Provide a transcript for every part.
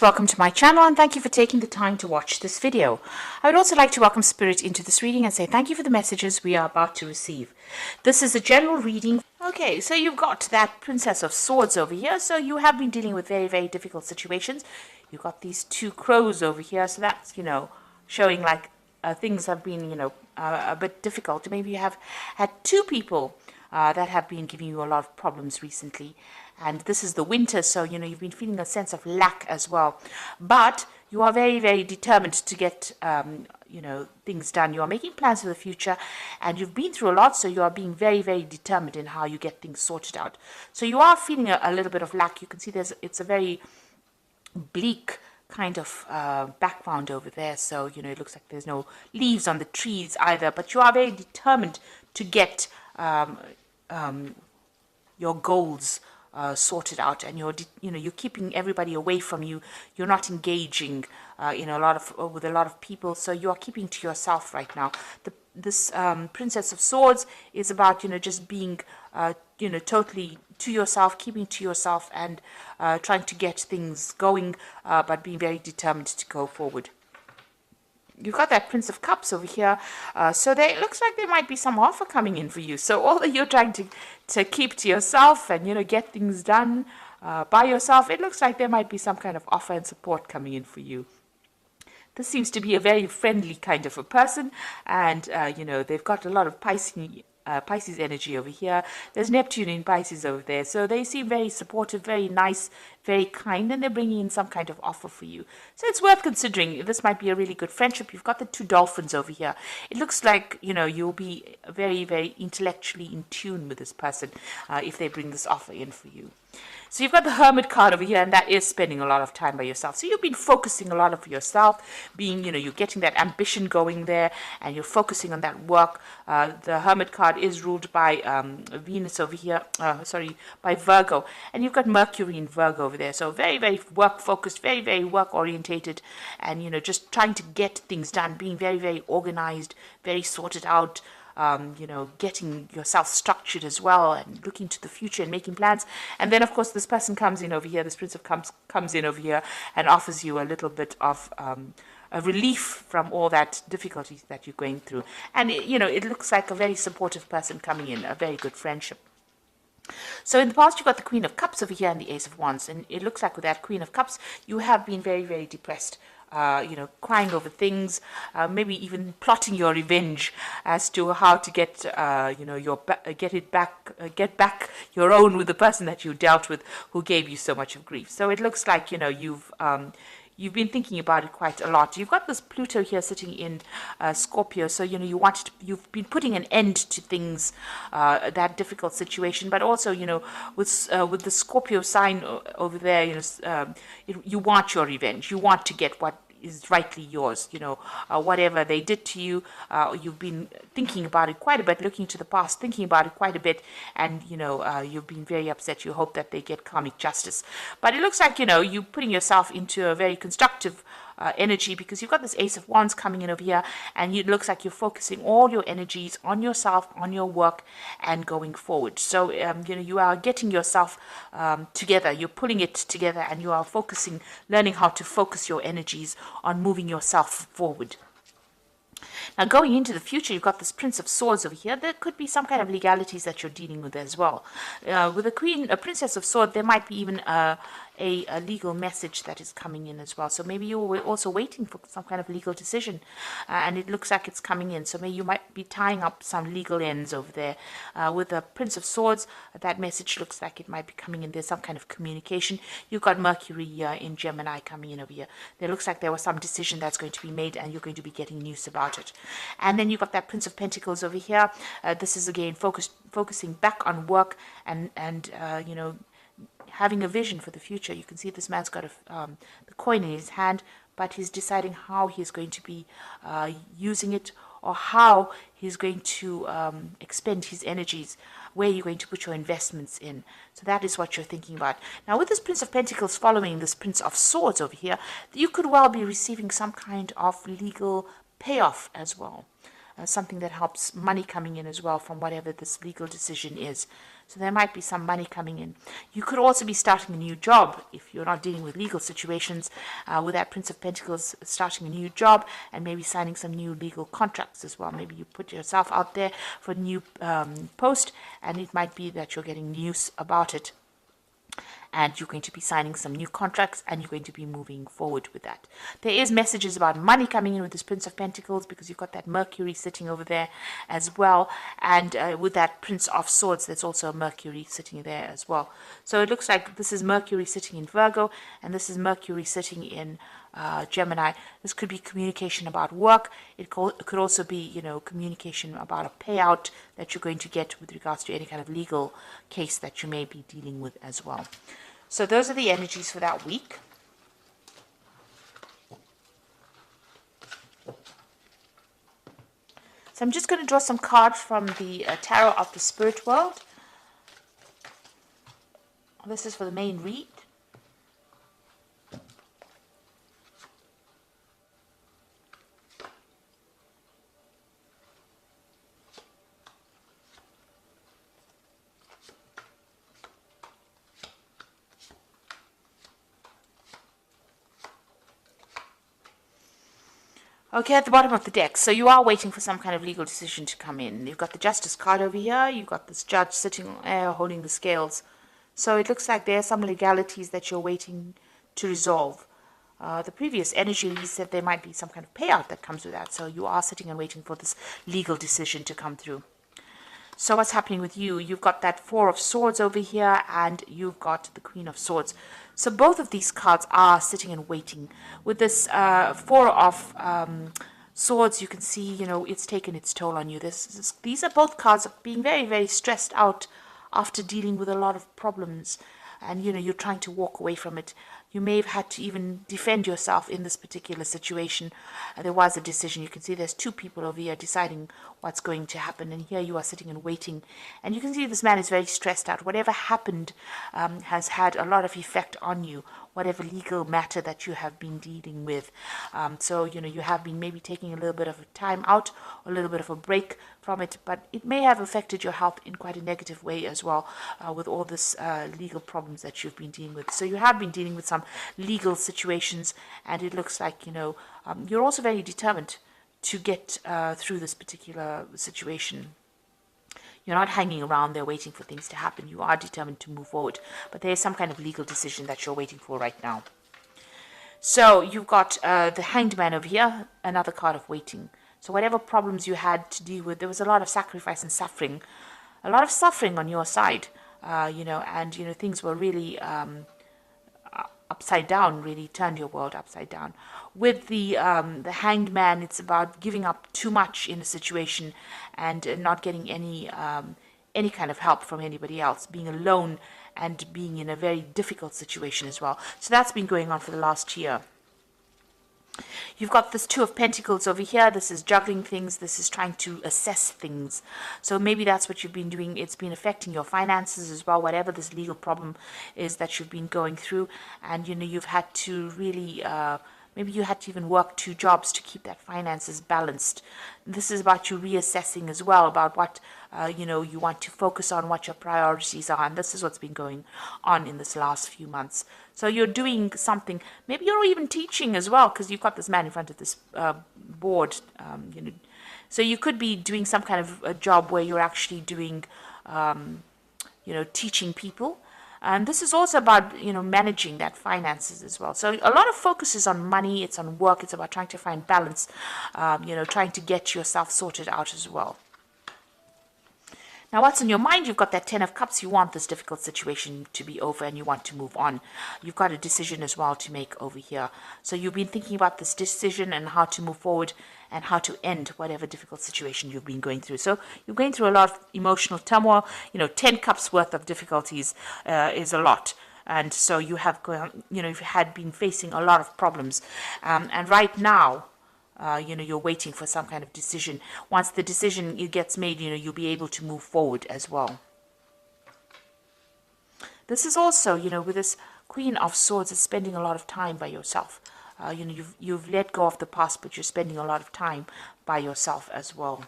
Welcome to my channel and thank you for taking the time to watch this video. I would also like to welcome Spirit into this reading and say thank you for the messages we are about to receive. This is a general reading. Okay, so you've got that Princess of Swords over here. So you have been dealing with very, very difficult situations. You've got these two crows over here. So that's, showing like things have been, a bit difficult. Maybe you have had two people that have been giving you a lot of problems recently. And this is the winter, so, you've been feeling a sense of lack as well. But you are very, very determined to get, things done. You are making plans for the future, and you've been through a lot, so you are being very, very determined in how you get things sorted out. So you are feeling a little bit of lack. You can see it's a very bleak kind of background over there. So, it looks like there's no leaves on the trees either, but you are very determined to get your goals sorted out, and you're keeping everybody away from you. You're not engaging with a lot of people, so you are keeping to yourself right now. This Princess of Swords is about just being totally to yourself, keeping to yourself, and trying to get things going, but being very determined to go forward. You've got that Prince of Cups over here, so it looks like there might be some offer coming in for you. So although you're trying to keep to yourself and get things done by yourself, it looks like there might be some kind of offer and support coming in for you. This seems to be a very friendly kind of a person, and they've got a lot of Pisces energy over here. There's Neptune in Pisces over there, so they seem very supportive, very nice, very kind, and they're bringing in some kind of offer for you. So it's worth considering. This might be a really good friendship. You've got the two dolphins over here. It looks like you'll be very, very intellectually in tune with this person if they bring this offer in for you. So you've got the Hermit card over here, and that is spending a lot of time by yourself. So you've been focusing a lot of yourself, being, you're getting that ambition going there, and you're focusing on that work. The Hermit card is ruled by Venus over here, by Virgo. And you've got Mercury in Virgo over there. So very, very work-focused, very, very work-orientated, and, just trying to get things done, being very, very organized, very sorted out, getting yourself structured as well, and looking to the future and making plans. And then, of course, this person comes in over here, this Prince of Cups comes in over here and offers you a little bit of a relief from all that difficulties that you're going through. And, it looks like a very supportive person coming in, a very good friendship. So in the past, you've got the Queen of Cups over here and the Ace of Wands. And it looks like with that Queen of Cups, you have been very, very depressed. Crying over things, maybe even plotting your revenge as to how to get, get back your own with the person that you dealt with who gave you so much of grief. So it looks like, you've been thinking about it quite a lot. You've got this Pluto here sitting in Scorpio, so you've been putting an end to things, that difficult situation. But also, with the Scorpio sign over there, you want your revenge. You want to get what is rightly yours. Whatever they did to you, you've been thinking about it quite a bit, looking to the past, thinking about it quite a bit, and you've been very upset. You hope that they get karmic justice, but it looks like you're putting yourself into a very constructive energy, because you've got this Ace of Wands coming in over here, and it looks like you're focusing all your energies on yourself, on your work, and going forward. So you are getting yourself together, you're pulling it together, and you are focusing, learning how to focus your energies on moving yourself forward. Now, going into the future, you've got this Prince of Swords over here. There could be some kind of legalities that you're dealing with as well. With a Princess of Swords, there might be even a legal message that is coming in as well. So maybe you're also waiting for some kind of legal decision, and it looks like it's coming in. So maybe you might be tying up some legal ends over there. With the Prince of Swords, that message looks like it might be coming in. There's some kind of communication. You've got Mercury in Gemini coming in over here. There looks like there was some decision that's going to be made, and you're going to be getting news about it. And then you've got that Prince of Pentacles over here. This is again focusing back on work and having a vision for the future. You can see this man's got the coin in his hand, but he's deciding how he's going to be using it, or how he's going to expend his energies, where you're going to put your investments in. So that is what you're thinking about. Now, with this Prince of Pentacles following this Prince of Swords over here, you could well be receiving some kind of legal payoff as well. Something that helps money coming in as well from whatever this legal decision is. So there might be some money coming in. You could also be starting a new job if you're not dealing with legal situations. With that Prince of Pentacles, starting a new job and maybe signing some new legal contracts as well. Maybe you put yourself out there for a new post, and it might be that you're getting news about it, and you're going to be signing some new contracts, and you're going to be moving forward with that. There is messages about money coming in with this Prince of Pentacles, because you've got that Mercury sitting over there as well, and with that Prince of Swords, there's also a Mercury sitting there as well. So it looks like this is Mercury sitting in Virgo, and this is Mercury sitting in Gemini. This could be communication about work. It could also be, communication about a payout that you're going to get with regards to any kind of legal case that you may be dealing with as well. So those are the energies for that week. So I'm just going to draw some cards from the Tarot of the Spirit World. This is for the main read. Okay, at the bottom of the deck, so you are waiting for some kind of legal decision to come in. You've got the Justice card over here. You've got this judge sitting there holding the scales. So it looks like there are some legalities that you're waiting to resolve. The previous energy said there might be some kind of payout that comes with that. So you are sitting and waiting for this legal decision to come through. So what's happening with you? You've got that Four of Swords over here, and you've got the Queen of Swords. So both of these cards are sitting and waiting. With this Four of Swords, you can see, it's taken its toll on you. These are both cards of being very, very stressed out after dealing with a lot of problems. And, you're trying to walk away from it. You may have had to even defend yourself in this particular situation. There was a decision. You can see there's two people over here deciding what's going to happen. And here you are sitting and waiting. And you can see this man is very stressed out. Whatever happened has had a lot of effect on you. Whatever legal matter that you have been dealing with. So, you have been maybe taking a little bit of a time out, or a little bit of a break from it, but it may have affected your health in quite a negative way as well, with all this legal problems that you've been dealing with. So you have been dealing with some legal situations, and it looks like, you're also very determined to get through this particular situation. You're not hanging around there waiting for things to happen. You are determined to move forward. But there is some kind of legal decision that you're waiting for right now. So you've got the Hanged Man over here, another card of waiting. So whatever problems you had to deal with, there was a lot of sacrifice and suffering. A lot of suffering on your side, and, things were really upside down, really turned your world upside down. With the Hanged Man, it's about giving up too much in a situation and not getting any kind of help from anybody else, being alone and being in a very difficult situation as well. So that's been going on for the last year. You've got this Two of Pentacles over here. This is juggling things. This is trying to assess things. So maybe that's what you've been doing. It's been affecting your finances as well, whatever this legal problem is that you've been going through. And, you've had to really, maybe you had to even work two jobs to keep that finances balanced. This is about you reassessing as well, about what, you want to focus on, what your priorities are. And this is what's been going on in this last few months. So you're doing something. Maybe you're even teaching as well, because you've got this man in front of this board. So you could be doing some kind of a job where you're actually doing, teaching people. And this is also about, managing that finances as well. So a lot of focus is on money. It's on work. It's about trying to find balance, trying to get yourself sorted out as well. Now, what's in your mind? You've got that Ten of Cups. You want this difficult situation to be over and you want to move on. You've got a decision as well to make over here. So you've been thinking about this decision and how to move forward and how to end whatever difficult situation you've been going through. So you're going through a lot of emotional turmoil. 10 cups worth of difficulties is a lot. And so you have you've had been facing a lot of problems. And right now, you're waiting for some kind of decision. Once the decision gets made, you'll be able to move forward as well. This is also, with this Queen of Swords, is spending a lot of time by yourself. You've let go of the past, but you're spending a lot of time by yourself as well.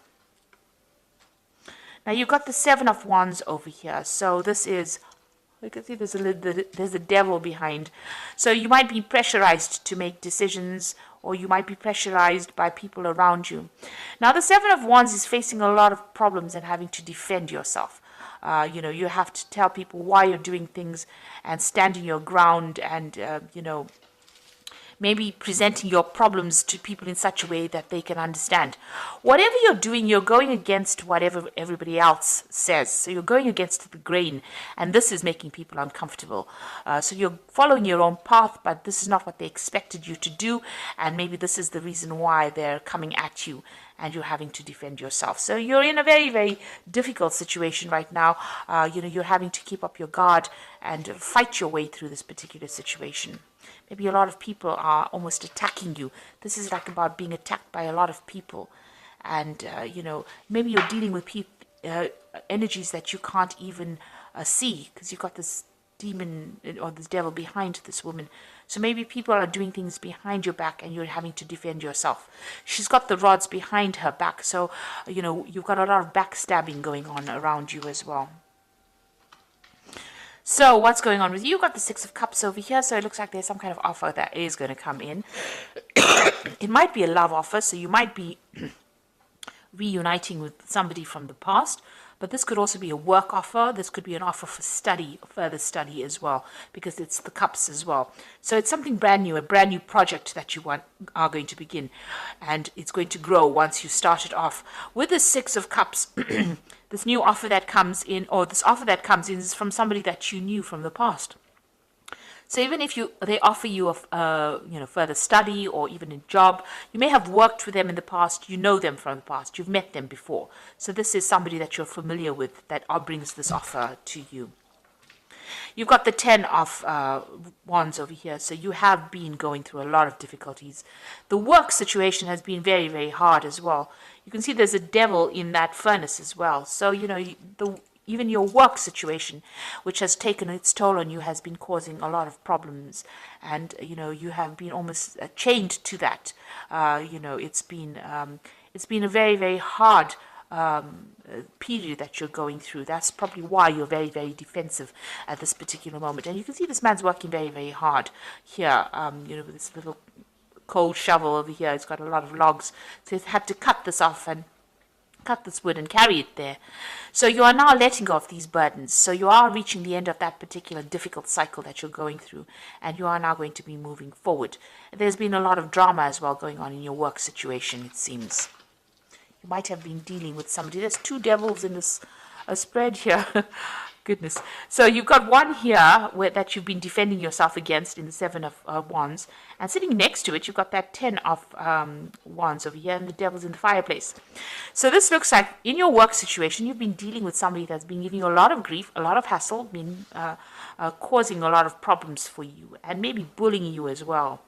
Now you've got the Seven of Wands over here. So this is, you can see there's a devil behind. So you might be pressurized to make decisions, or you might be pressurized by people around you. Now the Seven of Wands is facing a lot of problems and having to defend yourself. You have to tell people why you're doing things and standing your ground, and maybe presenting your problems to people in such a way that they can understand. Whatever you're doing, you're going against whatever everybody else says. So you're going against the grain, and this is making people uncomfortable. So you're following your own path, but this is not what they expected you to do, and maybe this is the reason why they're coming at you and you're having to defend yourself. So you're in a very, very difficult situation right now. You're having to keep up your guard and fight your way through this particular situation. Maybe a lot of people are almost attacking you. This is like about being attacked by a lot of people. And, maybe you're dealing with energies that you can't even see, because you've got this demon or this devil behind this woman. So maybe people are doing things behind your back and you're having to defend yourself. She's got the rods behind her back. So, you've got a lot of backstabbing going on around you as well. So what's going on with you? You've got the Six of Cups over here. So it looks like there's some kind of offer that is going to come in. It might be a love offer. So you might be reuniting with somebody from the past. But this could also be a work offer. This could be an offer for study, further study as well, because it's the cups as well. So it's something brand new, a brand new project that you are going to begin. And it's going to grow once you start it off. With the Six of Cups, this new offer that comes in, or this offer that comes in, is from somebody that you knew from the past. So even if they offer you a further study or even a job, you may have worked with them in the past, you know them from the past, you've met them before. So this is somebody that you're familiar with that brings this offer to you. You've got the Ten of Wands over here, so you have been going through a lot of difficulties. The work situation has been very, very hard as well. You can see there's a devil in that furnace as well. So, even your work situation, which has taken its toll on you, has been causing a lot of problems. And, you have been almost chained to that. It's been a very, very hard period that you're going through. That's probably why you're very, very defensive at this particular moment. And you can see this man's working very, very hard here, with this little cold shovel over here. It's got a lot of logs. So he's had to cut this off and cut this wood and carry it there. So you are now letting go of these burdens. So you are reaching the end of that particular difficult cycle that you're going through, and you are now going to be moving forward. There's been a lot of drama as well going on in your work situation, it seems. You might have been dealing with somebody. There's two devils in this spread here. Goodness. So you've got one here that you've been defending yourself against in the Seven of Wands. And sitting next to it, you've got that Ten of Wands over here, and the devil's in the fireplace. So this looks like in your work situation, you've been dealing with somebody that's been giving you a lot of grief, a lot of hassle, been causing a lot of problems for you, and maybe bullying you as well.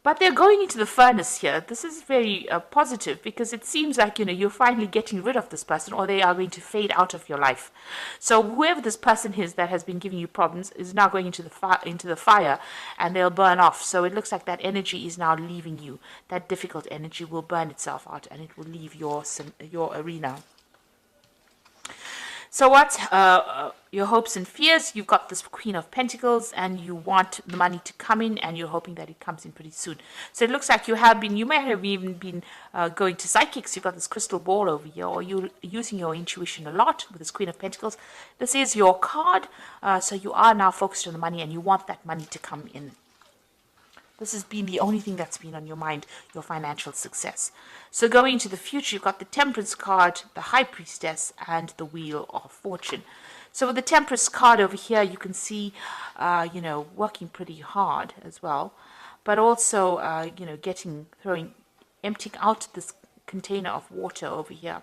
But they're going into the furnace here. This is very positive, because it seems like, you're finally getting rid of this person, or they are going to fade out of your life. So whoever this person is that has been giving you problems is now going into the fire, and they'll burn off. So it looks like that energy is now leaving you. That difficult energy will burn itself out, and it will leave your arena. So what's your hopes and fears? You've got this Queen of Pentacles, and you want the money to come in, and you're hoping that it comes in pretty soon. So it looks like you may have even been going to psychics. You've got this crystal ball over here, or you're using your intuition a lot with this Queen of Pentacles. This is your card. So you are now focused on the money, and you want that money to come in. This has been the only thing that's been on your mind, your financial success. So going into the future, you've got the Temperance card, the High Priestess, and the Wheel of Fortune. So with the Temperance card over here, you can see, working pretty hard as well, but also, emptying out this container of water over here.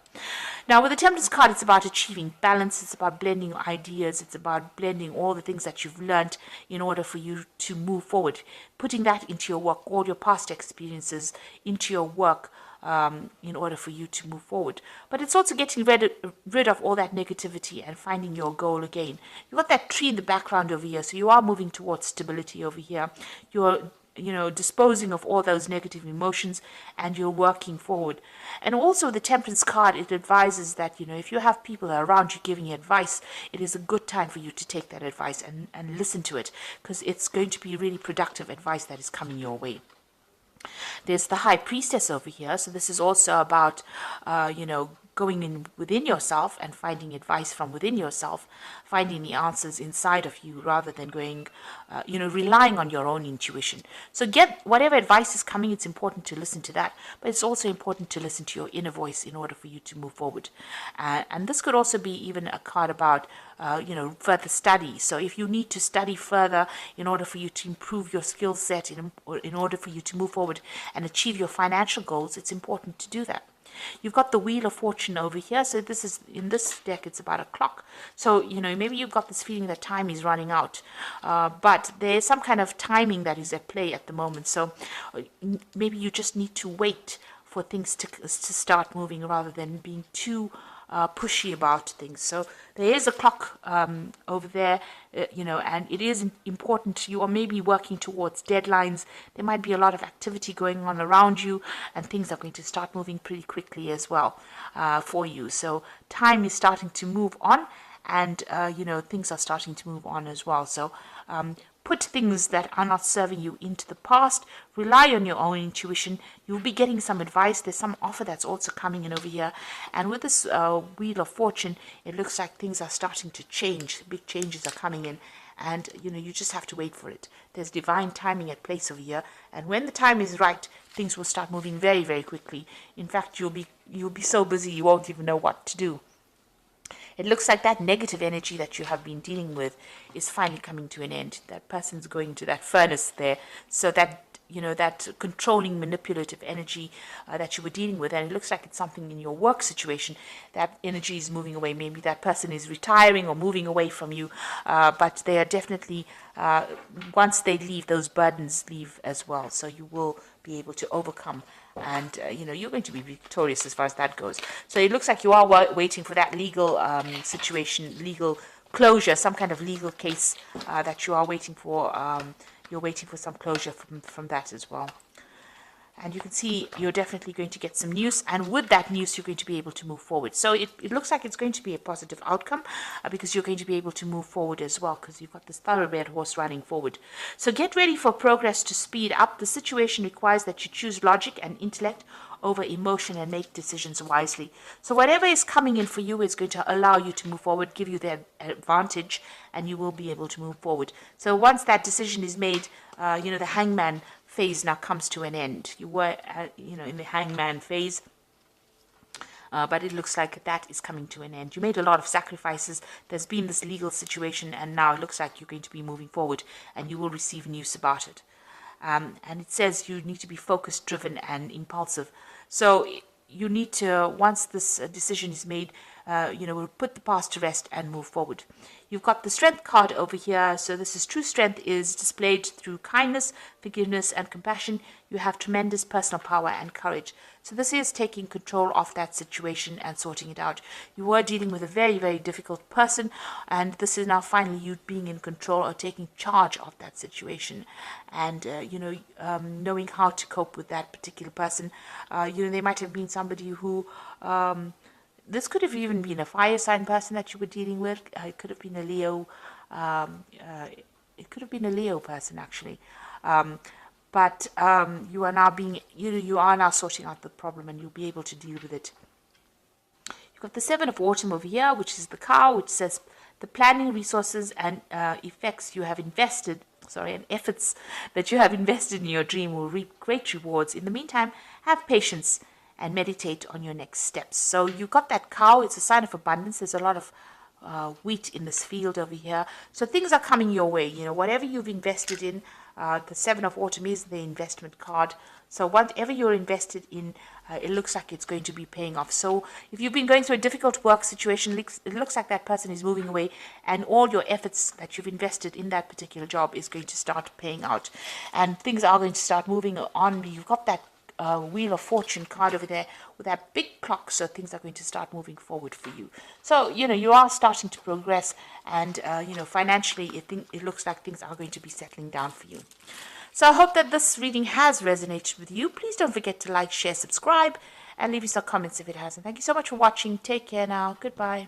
Now with the Temperance card, it's about achieving balance. It's about blending ideas. It's about blending all the things that you've learned in order for you to move forward, putting that into your work, all your past experiences into your work, in order for you to move forward. But it's also getting rid of all that negativity and finding your goal again. You've got that tree in the background over here, so you are moving towards stability over here. You're disposing of all those negative emotions, and you're working forward. And also the Temperance card, it advises that, if you have people around you giving you advice, it is a good time for you to take that advice and listen to it, because it's going to be really productive advice that is coming your way. There's the High Priestess over here. So this is also about, going in within yourself and finding advice from within yourself, finding the answers inside of you rather than going, relying on your own intuition. So get whatever advice is coming, it's important to listen to that, but it's also important to listen to your inner voice in order for you to move forward. And this could also be even a card about, further study. So if you need to study further in order for you to improve your skill set, in order for you to move forward and achieve your financial goals, it's important to do that. You've got the Wheel of Fortune over here. So this is, in this deck, it's about a clock. So, maybe you've got this feeling that time is running out. But there's some kind of timing that is at play at the moment. So maybe you just need to wait for things to start moving rather than being too pushy about things. So there is a clock over there, and it is important. You are maybe working towards deadlines. There might be a lot of activity going on around you, and things are going to start moving pretty quickly as well for you. So time is starting to move on, and things are starting to move on as well. So put things that are not serving you into the past. Rely on your own intuition. You'll be getting some advice. There's some offer that's also coming in over here. And with this Wheel of Fortune, it looks like things are starting to change. Big changes are coming in. And, you just have to wait for it. There's divine timing at place over here. And when the time is right, things will start moving very, very quickly. In fact, you'll be so busy you won't even know what to do. It looks like that negative energy that you have been dealing with is finally coming to an end. That person's going to that furnace there. So that, that controlling, manipulative energy that you were dealing with, and it looks like it's something in your work situation, that energy is moving away. Maybe that person is retiring or moving away from you, but they are definitely, once they leave, those burdens leave as well. So you will be able to overcome, and you're going to be victorious as far as that goes. So it looks like you are waiting for that legal situation, legal closure, some kind of legal case that you are waiting for. You're waiting for some closure from that as well. And you can see you're definitely going to get some news, and with that news you're going to be able to move forward. So it looks like it's going to be a positive outcome because you're going to be able to move forward as well, because you've got this thoroughbred horse running forward. So get ready for progress to speed up. The situation requires that you choose logic and intellect over emotion and make decisions wisely. So whatever is coming in for you is going to allow you to move forward, give you the advantage, and you will be able to move forward. So once that decision is made, the hangman phase now comes to an end. You were, in the hangman phase, but it looks like that is coming to an end. You made a lot of sacrifices. There's been this legal situation, and now it looks like you're going to be moving forward, and you will receive news about it. And it says you need to be focused, driven, and impulsive. So you need to, once this decision is made, we'll put the past to rest and move forward. You've got the Strength card over here. So this is true strength is displayed through kindness, forgiveness, and compassion. You have tremendous personal power and courage. So this is taking control of that situation and sorting it out. You were dealing with a very, very difficult person, and this is now finally you being in control or taking charge of that situation, and knowing how to cope with that particular person. They might have been somebody who this could have even been a fire sign person that you were dealing with. It could have been a Leo. It could have been a Leo person actually. But you are now you are now sorting out the problem, and you'll be able to deal with it. You've got the Seven of Autumn over here, which is the cow, which says the planning, resources, and effects you have invested. And efforts that you have invested in your dream will reap great rewards. In the meantime, have patience and meditate on your next steps. So you got that cow. It's a sign of abundance. There's a lot of wheat in this field over here. So things are coming your way. Whatever you've invested in, the Seven of Autumn is the investment card. So whatever you're invested in, it looks like it's going to be paying off. So if you've been going through a difficult work situation, it looks like that person is moving away, and all your efforts that you've invested in that particular job is going to start paying out, and things are going to start moving on. You've got that Wheel of Fortune card over there with that big clock, so things are going to start moving forward for you. So you are starting to progress, and financially it looks like things are going to be settling down for you. So I hope that this reading has resonated with you. Please don't forget to like, share, subscribe, and leave me some comments if it hasn't. Thank you so much for watching. Take care now. Goodbye.